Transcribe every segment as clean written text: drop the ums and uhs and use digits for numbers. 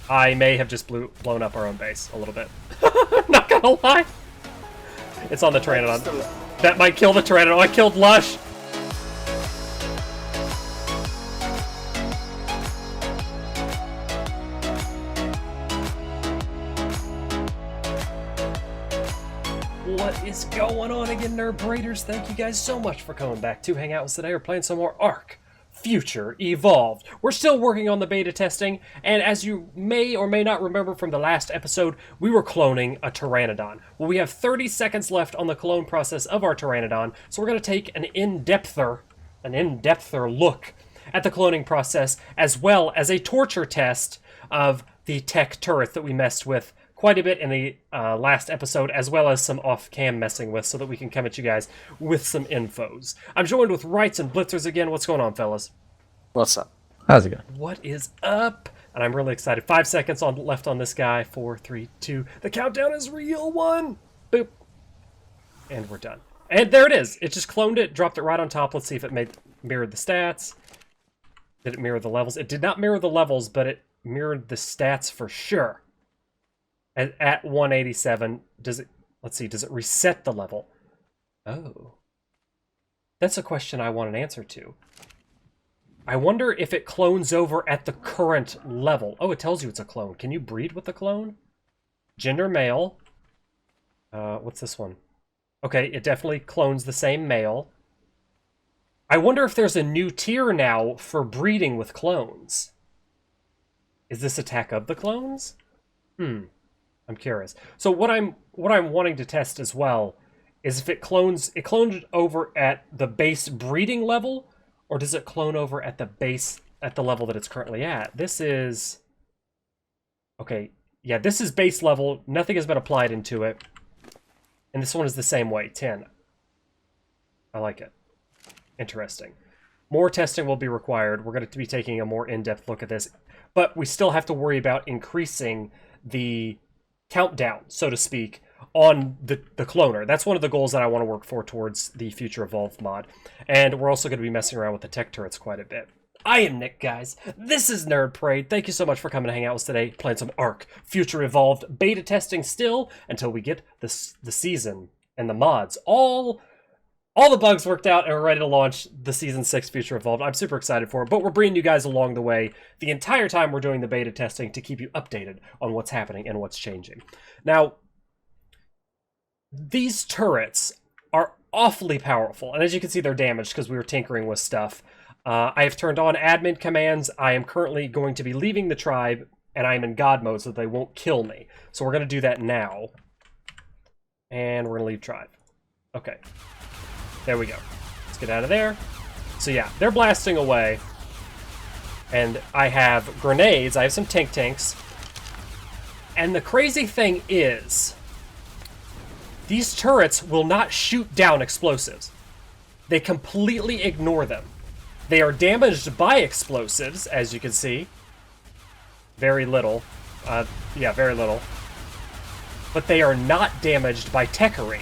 I may have just blown up our own base a little bit. Not gonna lie. It's on the Pteranodon. That might kill the Pteranodon. I killed Lush. What is going on again, Nerd Braiders? Thank you guys so much for coming back to hang out with us today. We're playing some more ARK Future Evolved. We're still working on the beta testing, and as you may or may not remember from the last episode, we were cloning a Pteranodon. Well, we have 30 seconds left on the clone process of our Pteranodon, so we're going to take an in-depther look at the cloning process, as well as a torture test of the Tek Turrets that we messed with quite a bit in the last episode, as well as some off-cam messing with, so that we can come at you guys with some infos. I'm joined with Wrights and Blitzers again. What's going on, fellas? What's up? How's it going? What is up? And I'm really excited. 5 seconds left on this guy. 4, 3, 2. The countdown is real. 1. Boop. And we're done. And there it is. It just cloned it, dropped it right on top. Let's see if it mirrored the stats. Did it mirror the levels? It did not mirror the levels, but it mirrored the stats for sure. At 187, does it, let's see, does it reset the level? Oh. That's a question I want an answer to. I wonder if it clones over at the current level. Oh, it tells you it's a clone. Can you breed with the clone? Gender male. What's this one? Okay, it definitely clones the same male. I wonder if there's a new tier now for breeding with clones. Is this Attack of the Clones? I'm curious. So what I'm wanting to test as well is if it clones over at the base breeding level, or does it clone over at the level that it's currently at? This is okay. Yeah, this is base level. Nothing has been applied into it, and this one is the same way. 10. I like it. Interesting. More testing will be required. We're going to be taking a more in-depth look at this, but we still have to worry about increasing the countdown, so to speak, on the cloner. That's one of the goals that I want to work for towards the Future Evolved mod. And we're also going to be messing around with the Tek Turrets quite a bit. I am Nick, guys. This is Nerd Parade. Thank you so much for coming to hang out with us today, playing some ARK Future Evolved beta testing still until we get the season and the mods all the bugs worked out, and we're ready to launch the Season 6 Future Evolved. I'm super excited for it, but we're bringing you guys along the way the entire time we're doing the beta testing to keep you updated on what's happening and what's changing. Now, these turrets are awfully powerful, and as you can see, they're damaged because we were tinkering with stuff. I have turned on admin commands. I am currently going to be leaving the tribe, and I am in God mode so that they won't kill me. So we're going to do that now, and we're going to leave tribe. Okay. There we go. Let's get out of there. So yeah, they're blasting away. And I have grenades. I have some tanks. And the crazy thing is, these turrets will not shoot down explosives. They completely ignore them. They are damaged by explosives, as you can see. Very little. Yeah, very little. But they are not damaged by Tekery.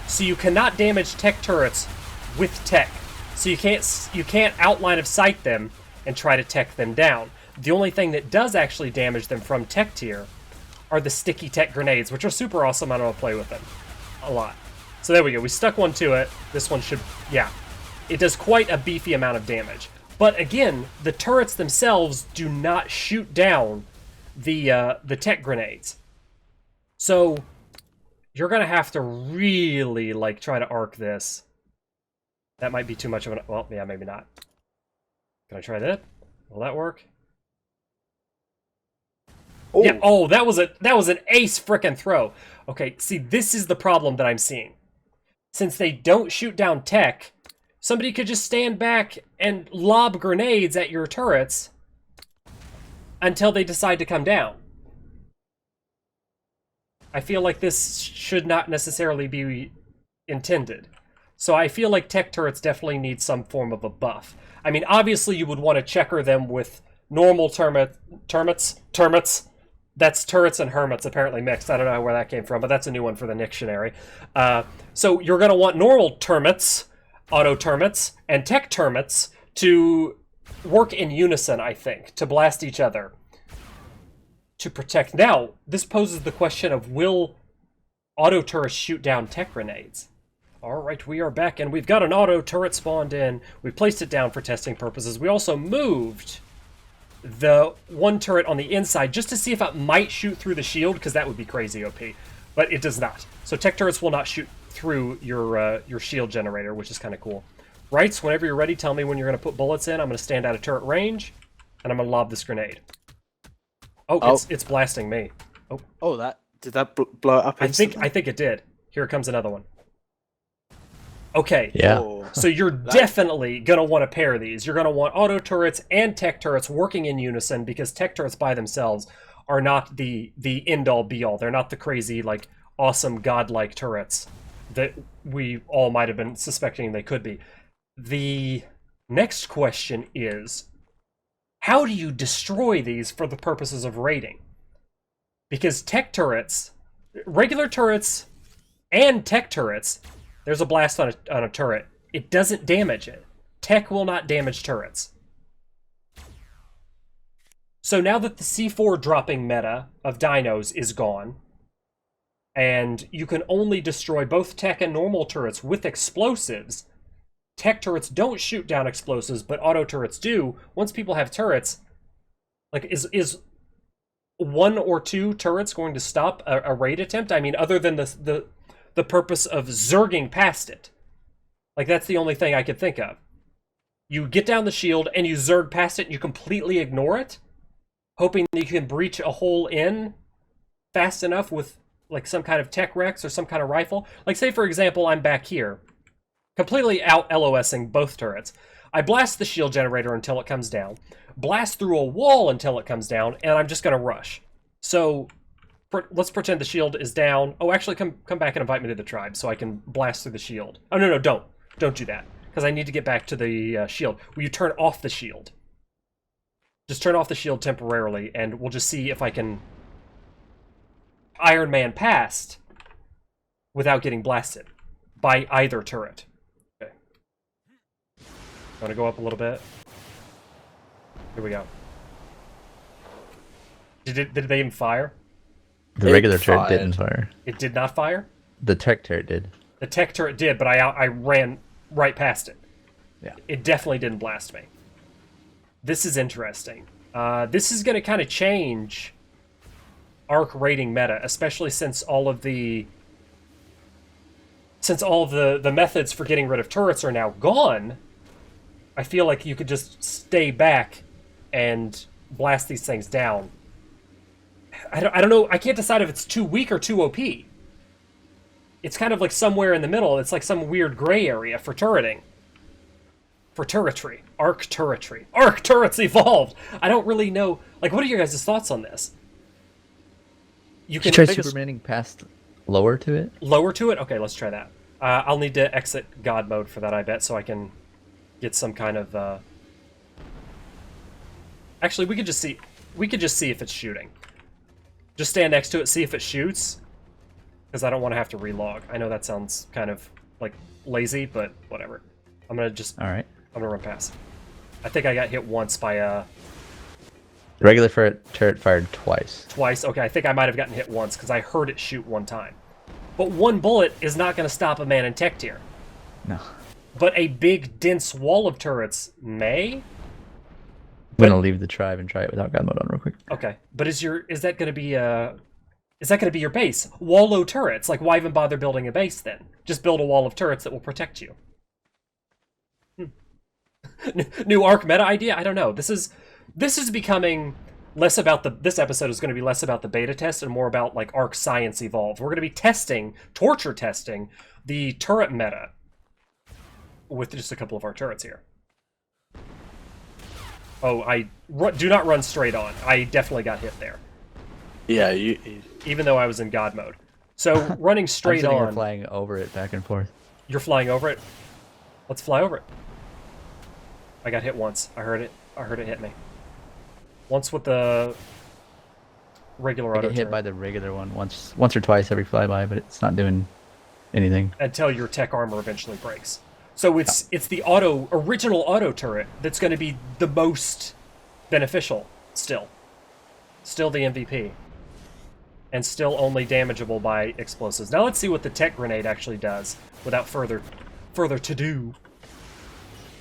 So you cannot damage Tek Turrets with Tek. So you can't outline of sight them and try to Tek them down. The only thing that does actually damage them from Tek tier are the sticky Tek grenades, which are super awesome. I'm going to play with them a lot. So there we go. We stuck one to it. This one should, yeah. It does quite a beefy amount of damage. But again, the turrets themselves do not shoot down the Tek grenades. So you're going to have to really, like, try to arc this. That might be too much of an... Well, yeah, maybe not. Can I try that? Will that work? Oh. Yeah, oh, that was an ace frickin' throw. Okay, see, this is the problem that I'm seeing. Since they don't shoot down Tek, somebody could just stand back and lob grenades at your turrets until they decide to come down. I feel like this should not necessarily be intended. So I feel like Tek Turrets definitely need some form of a buff. I mean, obviously you would want to checker them with normal termites. That's turrets and hermits apparently mixed. I don't know where that came from, but that's a new one for the dictionary. So you're going to want normal termites, auto termites, and Tek termites to work in unison, I think, to blast each other. to protect. Now, this poses the question of, will auto turrets shoot down tech grenades? Alright, we are back, and we've got an auto turret spawned in. We placed it down for testing purposes. We also moved the one turret on the inside just to see if it might shoot through the shield, because that would be crazy OP. But it does not. So Tek Turrets will not shoot through your shield generator, which is kind of cool. Rights, whenever you're ready, tell me when you're going to put bullets in. I'm going to stand out of turret range, and I'm going to lob this grenade. Oh, it's blasting me. Oh, did that blow up instantly? I think it did. Here comes another one. Okay. Yeah. Oh. So you're definitely going to want to pair these. You're going to want auto turrets and tech turrets working in unison, because tech turrets by themselves are not the end-all be-all. They're not the crazy, like, awesome godlike turrets that we all might have been suspecting they could be. The next question is, how do you destroy these for the purposes of raiding? Because tech turrets, regular turrets and tech turrets, there's a blast on a turret. It doesn't damage it. Tech will not damage turrets. So now that the C4 dropping meta of dinos is gone, and you can only destroy both tech and normal turrets with explosives, tech turrets don't shoot down explosives, but auto turrets do. Once people have turrets, like, is one or two turrets going to stop a raid attempt? I mean, other than the purpose of zerging past it. Like, that's the only thing I could think of. You get down the shield and you zerg past it and you completely ignore it, hoping that you can breach a hole in fast enough with, like, some kind of tech Rex or some kind of rifle. Like, say, for example, I'm back here, completely out LOSing both turrets. I blast the shield generator until it comes down, blast through a wall until it comes down, and I'm just going to rush. So let's pretend the shield is down. Oh, actually, come back and invite me to the tribe so I can blast through the shield. Oh, no, don't. Don't do that, because I need to get back to the shield. Will you turn off the shield? Just turn off the shield temporarily, and we'll just see if I can Iron Man past without getting blasted by either turret. Okay. I'm going to go up a little bit. Here we go. Did they even fire? The regular turret didn't fire. It did not fire? The tech turret did. The tech turret did, but I ran right past it. Yeah. It definitely didn't blast me. This is interesting. This is going to kind of change ARK rating meta, especially since all of the methods for getting rid of turrets are now gone. I feel like you could just stay back and blast these things down. I don't know. I can't decide if it's too weak or too OP. It's kind of like somewhere in the middle. It's like some weird gray area for turreting. For turretry. ARK turretry. ARK turrets evolved! I don't really know. Like, what are your guys' thoughts on this? You can try supermaning past lower to it? Lower to it? Okay, let's try that. I'll need to exit God mode for that, I bet, so I can get some kind of... Actually, we could just see if it's shooting. Just stand next to it, see if it shoots. Because I don't want to have to relog. I know that sounds kind of, like, lazy, but whatever. I'm going to just... Alright. I'm going to run past. I think I got hit once by a... The regular turret fired twice. Twice? Okay, I think I might have gotten hit once, because I heard it shoot one time. But one bullet is not going to stop a man in tech tier. No. But a big, dense wall of turrets may? I'm going to leave the tribe and try it without God mode on real quick. Okay. But is that going to be your base? Wallow turrets. Like, why even bother building a base then? Just build a wall of turrets that will protect you. New ARK meta idea? I don't know. This is becoming less about this episode is going to be less about the beta test and more about, like, ARK Science Evolved. We're going to be torture testing the turret meta with just a couple of our turrets here. Oh, do not run straight on. I definitely got hit there. Yeah, even though I was in God mode. So running straight on. You're flying over it back and forth. You're flying over it? Let's fly over it. I got hit once. I heard it hit me. Once with the regular auto. I get hit by the regular one once or twice every flyby, but it's not doing anything. Until your tech armor eventually breaks. So it's the original auto turret that's going to be the most beneficial still. Still the MVP. And still only damageable by explosives. Now let's see what the Tek grenade actually does, without further to-do.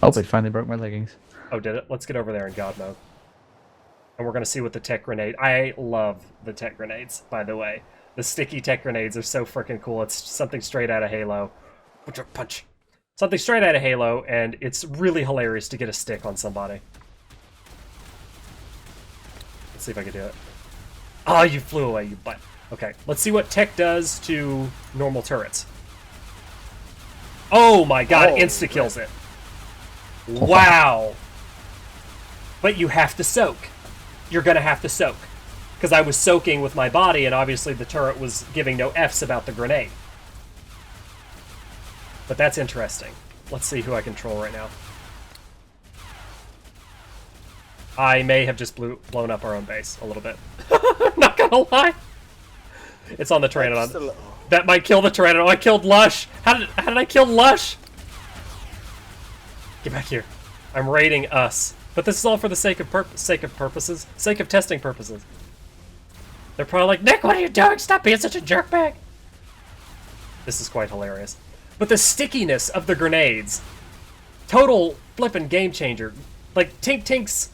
Oh, it finally broke my leggings. Oh, did it? Let's get over there in God mode. And we're going to see what the Tek grenade... I love the Tek grenades, by the way. The sticky Tek grenades are so freaking cool. It's something straight out of Halo. Punch. Something straight out of Halo, and it's really hilarious to get a stick on somebody. Let's see if I can do it. Oh, you flew away, you butt. Okay, let's see what Tek does to normal turrets. Oh my god, insta-kills it. Wow. But you have to soak. You're gonna have to soak. Because I was soaking with my body, and obviously the turret was giving no Fs about the grenade. But that's interesting. Let's see who I control right now. I may have just blown up our own base a little bit. Not gonna lie. It's on the Pteranodon. That might kill the Pteranodon. I killed Lush. How did I kill Lush? Get back here. I'm raiding us. But this is all for the sake of testing purposes. They're probably like, Nick, what are you doing? Stop being such a jerkbag. This is quite hilarious. But the stickiness of the grenades, total flippin' game changer. Like Tink's,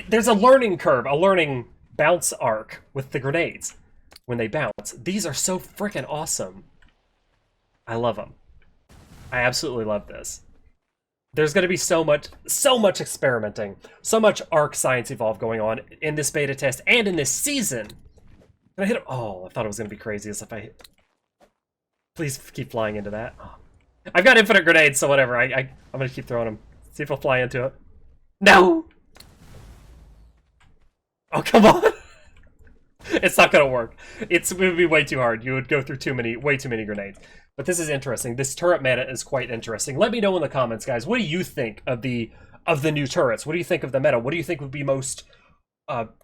there's a learning curve, a learning bounce arc with the grenades when they bounce. These are so freaking awesome. I love them. I absolutely love this. There's going to be so much experimenting, so much ARK Science Evolve going on in this beta test and in this season. Can I hit him? Oh, I thought it was going to be crazy as if I hit. Please keep flying into that. Oh. I've got infinite grenades, so whatever. I'm going to keep throwing them. See if I'll fly into it. No! Oh, come on! It's not going to work. It would be way too hard. You would go through way too many grenades. But this is interesting. This turret meta is quite interesting. Let me know in the comments, guys. What do you think of the new turrets? What do you think of the meta? What do you think would be most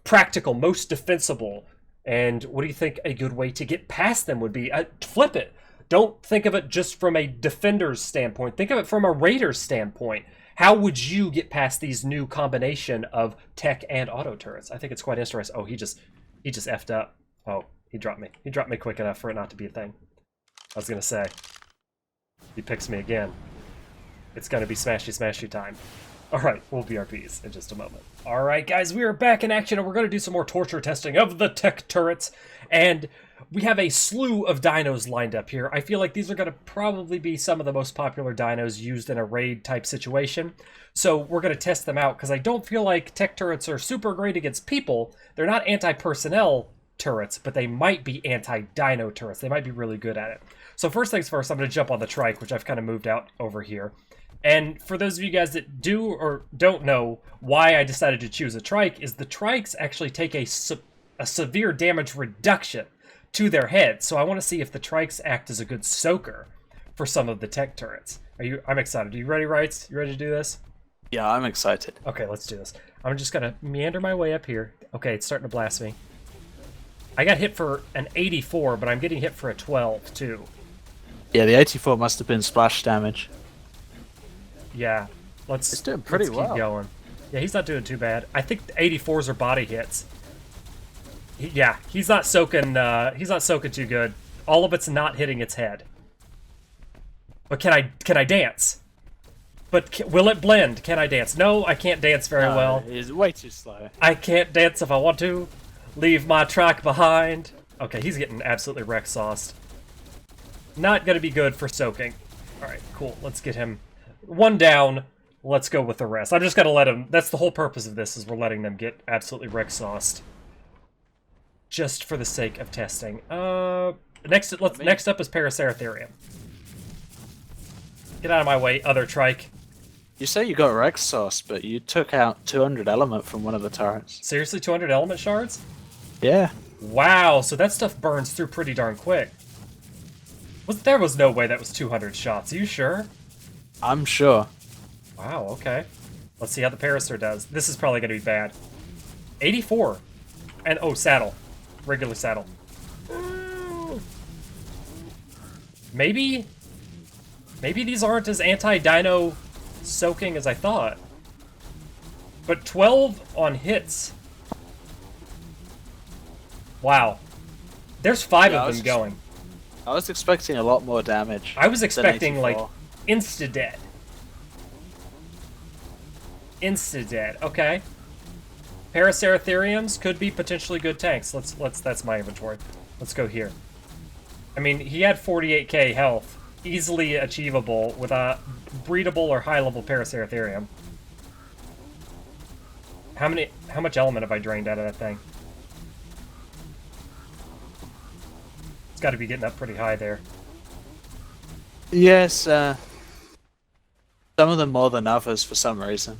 practical, most defensible? And what do you think a good way to get past them would be? Flip it. Don't think of it just from a defender's standpoint. Think of it from a raider's standpoint. How would you get past these new combination of Tek and auto turrets? I think it's quite interesting. Oh, he just effed up. Oh, he dropped me. He dropped me quick enough for it not to be a thing. I was gonna say. He picks me again. It's gonna be smashy time. Alright, we'll BRPs in just a moment. Alright guys, we are back in action and we're gonna do some more torture testing of the Tek turrets. And we have a slew of dinos lined up here. I feel like these are gonna probably be some of the most popular dinos used in a raid type situation. So we're gonna test them out because I don't feel like Tek turrets are super great against people. They're not anti-personnel turrets, but they might be anti-dino turrets. They might be really good at it. So first things first, I'm going to jump on the trike, which I've kind of moved out over here. And for those of you guys that do or don't know why I decided to choose a trike, is the trikes actually take a severe damage reduction to their head. So I want to see if the trikes act as a good soaker for some of the Tek turrets. I'm excited. Are you ready, Rights? You ready to do this? Yeah, I'm excited. Okay, let's do this. I'm just going to meander my way up here. Okay, it's starting to blast me. I got hit for an 84, but I'm getting hit for a 12, too. Yeah, the 84 must have been splash damage. Yeah, it's doing pretty well. Keep going. Yeah, he's not doing too bad. I think the 84s are body hits. Yeah, he's not soaking too good. All of it's not hitting its head. But can I dance? But will it blend? Can I dance? No, I can't dance very well. It's way too slow. I can't dance if I want to. Leave my track behind. Okay, he's getting absolutely wreck sauced. Not gonna be good for soaking. Alright, cool. Let's get him one down. Let's go with the rest. I'm just gonna let him. That's the whole purpose of this, is we're letting them get absolutely wreck sauced. Just for the sake of testing. Next up is Paraceratherium. Get out of my way, other trike. You say you got wreck sauce, but you took out 200 element from one of the turrets. Seriously, 200 element shards? Yeah. Wow, so that stuff burns through pretty darn quick. There was no way that was 200 shots. Are you sure? I'm sure. Wow, okay. Let's see how the Paracer does. This is probably going to be bad. 84. And, oh, saddle. Regular saddle. Maybe these aren't as anti-dino soaking as I thought. But 12 on hits. Wow. There's 5 Yeah, of them going. I was expecting a lot more damage. I was than expecting, like, 84. insta-dead. Insta-dead. Okay. Paraceratheriums could be potentially good tanks. That's my inventory. Let's go here. I mean, he had 48k health. Easily achievable with a breedable or high-level Paraceratherium. How much element have I drained out of that thing? It's got to be getting up pretty high there. Yes, some of them more than others for some reason.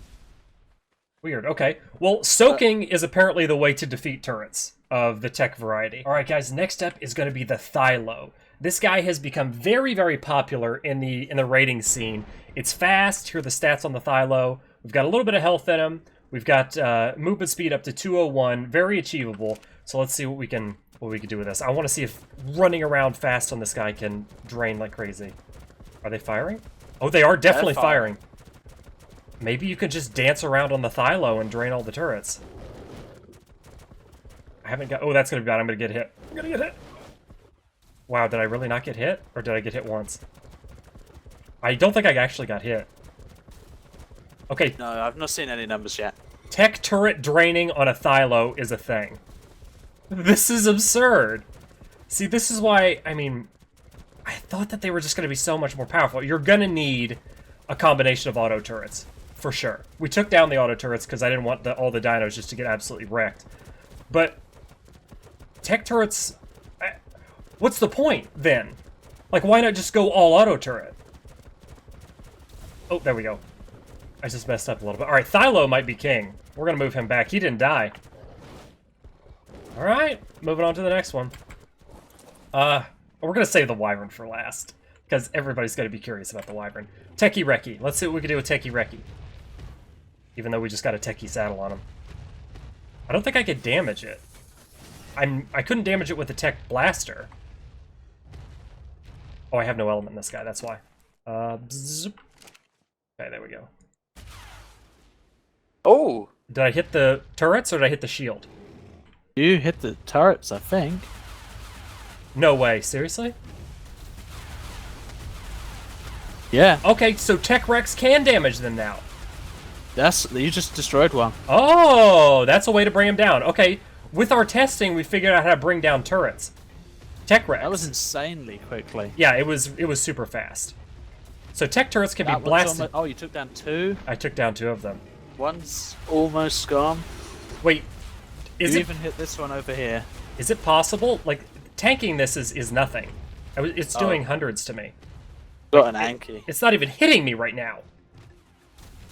Weird, okay. Well, soaking is apparently the way to defeat turrets of the Tek variety. Alright guys, next up is going to be the Thylo. This guy has become very, very popular in the raiding scene. It's fast, here are the stats on the Thylo. We've got a little bit of health in him. We've got movement speed up to 201, very achievable. So let's see what we can do with this. I want to see if running around fast on this guy can drain like crazy. Are they firing? Oh, they are definitely firing. Maybe you could just dance around on the Thylo and drain all the turrets. I haven't got... Oh, that's going to be bad. I'm going to get hit. I'm going to get hit. Wow, did I really not get hit? Or did I get hit once? I don't think I actually got hit. Okay. No, I've not seen any numbers yet. Tek turret draining on a Thylo is a thing. This is absurd. See, this is why, I mean, I thought that they were just going to be so much more powerful. You're going to need a combination of auto turrets, for sure. We took down the auto turrets because I didn't want all the dinos just to get absolutely wrecked. But Tek turrets, what's the point then? Like, why not just go all auto turret? Oh, there we go. I just messed up a little bit. All right, Thylo might be king. We're going to move him back. He didn't die. All right, moving on to the next one. We're going to save the Wyvern for last, because everybody's going to be curious about the Wyvern. Techie Recce. Let's see what we can do with Techie Recce. Even though we just got a Techie saddle on him. I don't think I could damage it. I couldn't damage it with the Tek Blaster. Oh, I have no element in this guy, that's why. Okay, there we go. Oh! Did I hit the turrets or did I hit the shield? You hit the turrets, I think. No way, seriously? Yeah. Okay, so Tek Rex can damage them now. You just destroyed one. Oh, that's a way to bring him down. Okay, with our testing, we figured out how to bring down turrets. Tek Rex. That was insanely quickly. Yeah, it was super fast. So Tek turrets can be blasted. Oh, you took down 2? I took down 2 of them. One's almost gone. Wait, is You it even hit this one over here. is it possible? Like, tanking this is nothing. It's doing hundreds to me. Got an Anki. It's not even hitting me right now.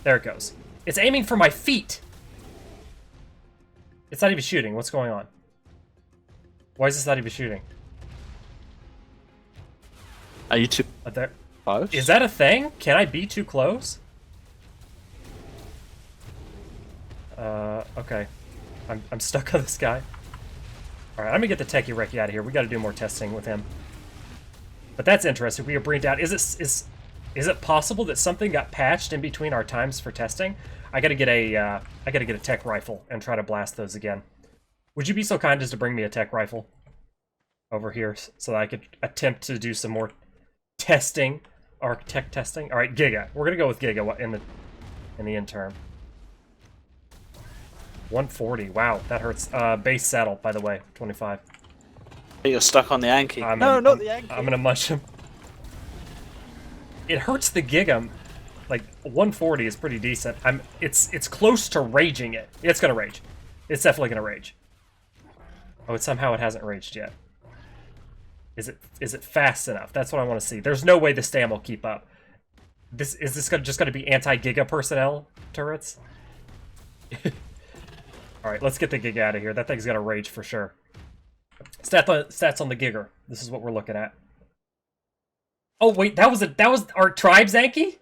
There it goes. It's aiming for my feet. It's not even shooting. What's going on? Why is this not even shooting? Are you too There. close? Is that a thing? Can I be too close? Okay. I'm stuck on this guy. Alright, I'm gonna get the Techie Recce out of here. We gotta do more testing with him. But that's interesting. We are bringing down... Is it possible that something got patched in between our times for testing? I gotta get a Tek rifle and try to blast those again. Would you be so kind as to bring me a Tek rifle over here so that I could attempt to do some more testing, ARK Tek testing? All right, Giga. We're gonna go with Giga in the interim. 140. Wow, that hurts. Base saddle, by the way, 25. You're stuck on the Anki. No, not the Anki. I'm gonna munch him. It hurts the Giga. Like 140 is pretty decent. It's close to raging it. It's gonna rage. It's definitely gonna rage. Oh, somehow it hasn't raged yet. Is it fast enough? That's what I want to see. There's no way the stam will keep up. Is this just gonna be anti-Giga personnel turrets? All right, let's get the Giga out of here. That thing's gonna rage for sure. Stats on the Giga. This is what we're looking at. Oh wait, that was our tribe's Anki?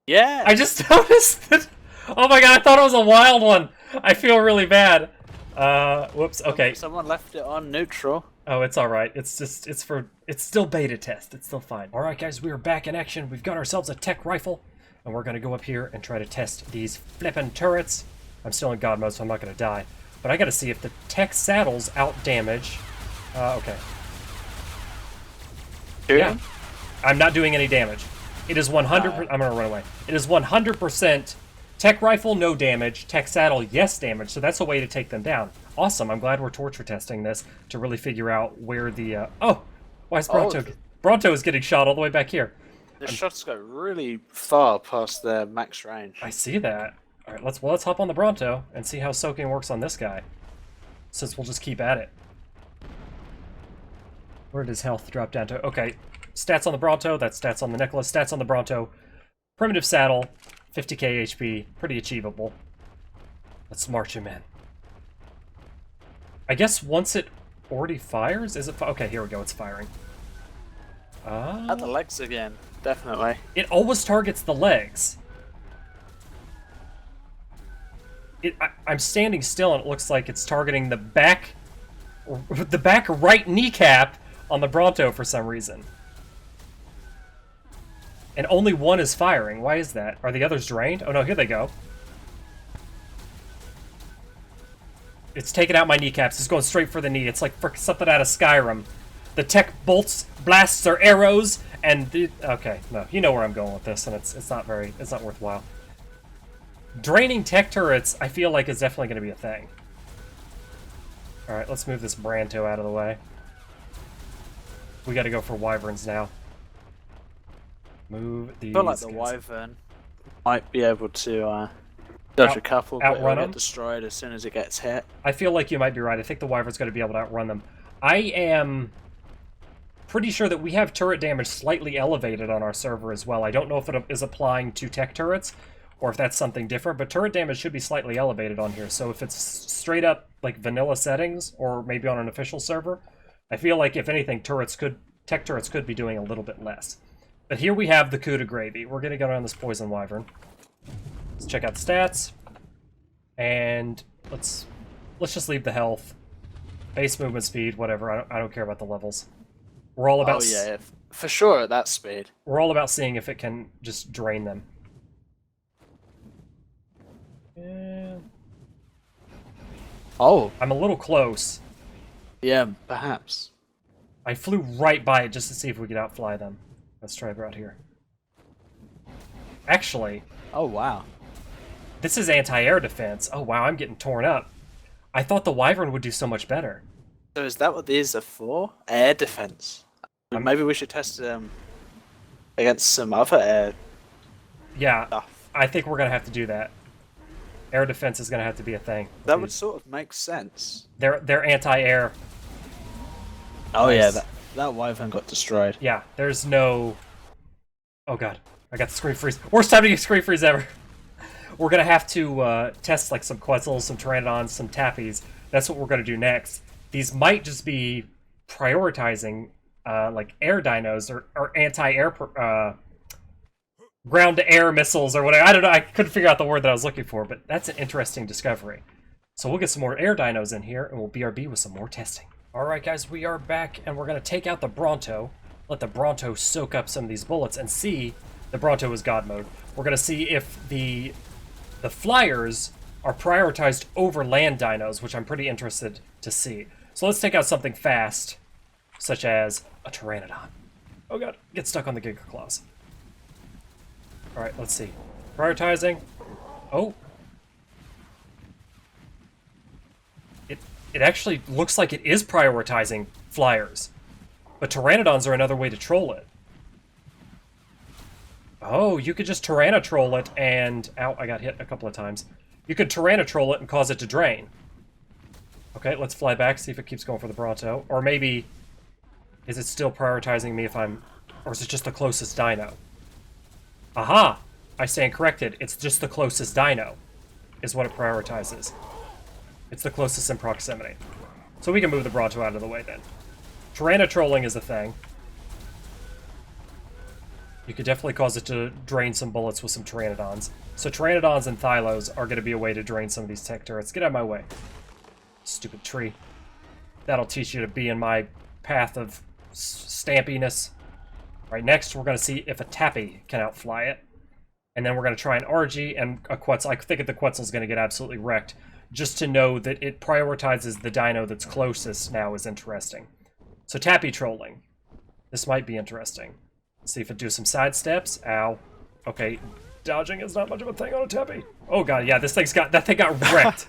Yeah. I just noticed it. Oh my god, I thought it was a wild one. I feel really bad. Whoops. Okay. Someone left it on neutral. Oh, it's all right. It's still beta test. It's still fine. All right, guys, we are back in action. We've got ourselves a Tek rifle, and we're gonna go up here and try to test these flippin' turrets. I'm still in God mode, so I'm not gonna die. But I gotta see if the Tek saddles out-damage. Okay. Yeah. I'm not doing any damage. It is 100%... I'm gonna run away. It is 100% Tek rifle, no damage. Tek saddle, yes damage. So that's a way to take them down. Awesome. I'm glad we're torture testing this to really figure out where the... Oh! Why is Bronto... Oh. Bronto is getting shot all the way back here. The shots go really far past their max range. I see that. All right, let's hop on the Bronto and see how soaking works on this guy. Since we'll just keep at it. Where did his health drop down to? Okay, stats on the Bronto, that's stats on the Nicholas, stats on the Bronto. Primitive saddle, 50k HP, pretty achievable. Let's march him in. I guess once it already fires, is it? Okay, here we go, it's firing. At the legs again, definitely. It always targets the legs. I'm standing still and it looks like it's targeting the back right kneecap on the Bronto for some reason. And only one is firing. Why is that? Are the others drained? Oh no, here they go. It's taking out my kneecaps. It's going straight for the knee. It's like for something out of Skyrim. The Tek bolts, blasts, or arrows, and okay, no, you know where I'm going with this, and it's not worthwhile. Draining Tek turrets, I feel like is definitely going to be a thing. All right, let's move this Branto out of the way. We got to go for wyverns now. Move these. I feel like the wyvern might be able to dodge a couple, but it'll get destroyed as soon as it gets hit. I feel like you might be right. I think the wyvern's going to be able to outrun them. I am pretty sure that we have turret damage slightly elevated on our server as well. I don't know if it is applying to Tek turrets or if that's something different, but turret damage should be slightly elevated on here. So if it's straight up like vanilla settings or maybe on an official server, I feel like if anything, Tek turrets could be doing a little bit less. But here we have the coup de gravy. We're going to go on this poison wyvern. Let's check out the stats. And let's just leave the health. Base movement speed, whatever. I don't care about the levels. We're all about... Oh yeah, for sure at that speed. We're all about seeing if it can just drain them. Yeah. Oh. I'm a little close. Yeah, perhaps. I flew right by it just to see if we could outfly them. Let's try about here. Actually... Oh, wow. This is anti-air defense. Oh, wow, I'm getting torn up. I thought the wyvern would do so much better. So is that what these are for? Air defense? Maybe we should test them against some other air stuff. I think we're going to have to do that. Air defense is going to have to be a thing. That would sort of make sense. They're anti-air. Oh nice. Yeah, that wyvern got destroyed. Yeah, there's no... Oh god, I got the screen freeze. Worst time to get screen freeze ever. We're going to have to test like some Quetzals, some Pteranodons, some Tappies. That's what we're going to do next. These might just be prioritizing like air dinos or anti-air ground-to-air missiles or whatever. I don't know. I couldn't figure out the word that I was looking for, but that's an interesting discovery. So we'll get some more air dinos in here, and we'll BRB with some more testing. All right, guys, we are back, and we're going to take out the Bronto, let the Bronto soak up some of these bullets, and see the Bronto is God mode. We're going to see if the flyers are prioritized over land dinos, which I'm pretty interested to see. So let's take out something fast, such as a Pteranodon. Oh god, get stuck on the Giga Claws. Alright, let's see. Prioritizing. Oh. It actually looks like it is prioritizing flyers. But Pteranodons are another way to troll it. Oh, you could just Tyrannotroll it and... Ow, I got hit a couple of times. You could Tyrannotroll it and cause it to drain. Okay, let's fly back, see if it keeps going for the Bronto. Or maybe... Is it still prioritizing me if I'm... Or is it just the closest dino? Aha! I stand corrected. It's just the closest dino. Is what it prioritizes. It's the closest in proximity. So we can move the Bronto out of the way then. Tyrannotrolling is a thing. You could definitely cause it to drain some bullets with some Pteranodons. So Pteranodons and Thylos are going to be a way to drain some of these Tek turrets. Get out of my way. Stupid tree. That'll teach you to be in my path of stampiness. Right, next we're going to see if a Tappy can outfly it. And then we're going to try an RG and a Quetzal. I think the Quetzal's going to get absolutely wrecked. just to know that it prioritizes the dino that's closest now is interesting. So tappy trolling. This might be interesting. Let's see if it do some side steps. Ow. Okay, dodging is not much of a thing on a tappy. Oh god, yeah, that thing got wrecked.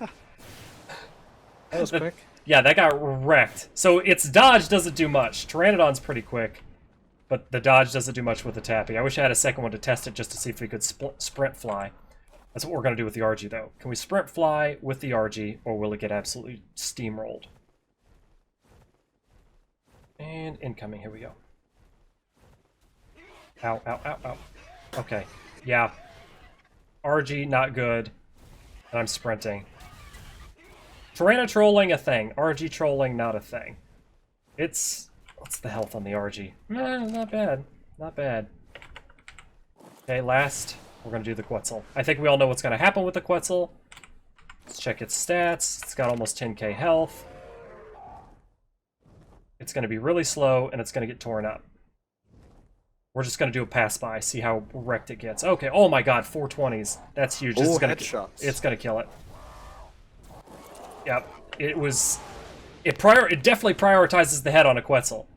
That was quick. Yeah, that got wrecked. So its dodge doesn't do much. Pteranodon's pretty quick, but the dodge doesn't do much with the tappy. I wish I had a second one to test it just to see if we could sprint fly. That's what we're going to do with the RG, though. Can we sprint fly with the RG, or will it get absolutely steamrolled? And incoming, here we go. Ow, ow, ow, ow. Okay, yeah. RG, not good. And I'm sprinting. Tyrannotrolling, a thing. RG trolling, not a thing. It's... What's the health on the RG? Not bad. Not bad. Okay, last... We're going to do the Quetzal. I think we all know what's going to happen with the Quetzal. Let's check its stats. It's got almost 10k health. It's going to be really slow, and it's going to get torn up. We're just going to do a pass-by, see how wrecked it gets. Okay, oh my god, 420s. That's huge. This is gonna, it's going to kill it. Yep, it was... It definitely prioritizes the head on a Quetzal.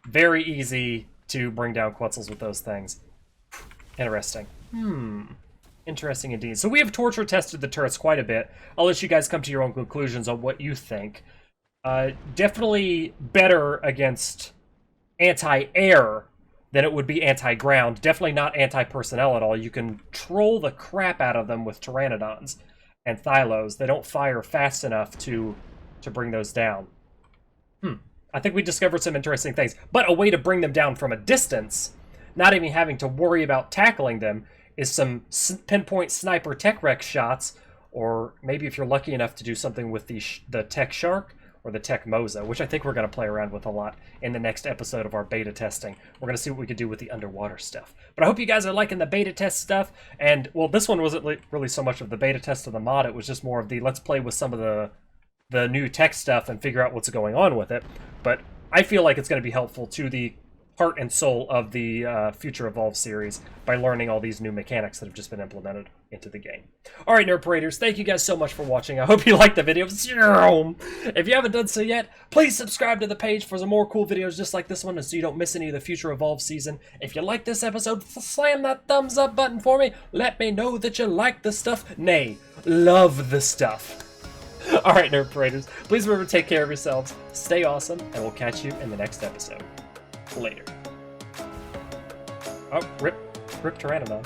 Very easy to bring down Quetzals with those things. Interesting. Interesting indeed. So we have torture tested the turrets quite a bit. I'll let you guys come to your own conclusions on what you think. Definitely better against anti-air than it would be anti-ground. Definitely not anti-personnel at all. You can troll the crap out of them with Pteranodons and Thylos. They don't fire fast enough to bring those down. I think we discovered some interesting things. But a way to bring them down from a distance, not even having to worry about tackling them, is some pinpoint sniper Tek Rex shots, or maybe if you're lucky enough to do something with the Tek Shark or the Tek Moza, which I think we're going to play around with a lot in the next episode of our beta testing. We're going to see what we can do with the underwater stuff. But I hope you guys are liking the beta test stuff, and, well, this one wasn't really so much of the beta test of the mod, it was just more of the let's play with some of the new tech stuff and figure out what's going on with it. But I feel like it's going to be helpful to the heart and soul of the Future Evolve series by learning all these new mechanics that have just been implemented into the game. Alright, Nerd Paraders, thank you guys so much for watching. I hope you liked the video. If you haven't done so yet, please subscribe to the page for some more cool videos just like this one so you don't miss any of the Future Evolve season. If you like this episode, slam that thumbs up button for me. Let me know that you like the stuff. Nay, love the stuff. Alright, Nerd Paraders, please remember to take care of yourselves, stay awesome, and we'll catch you in the next episode. Later. Oh, rip Pteranodon.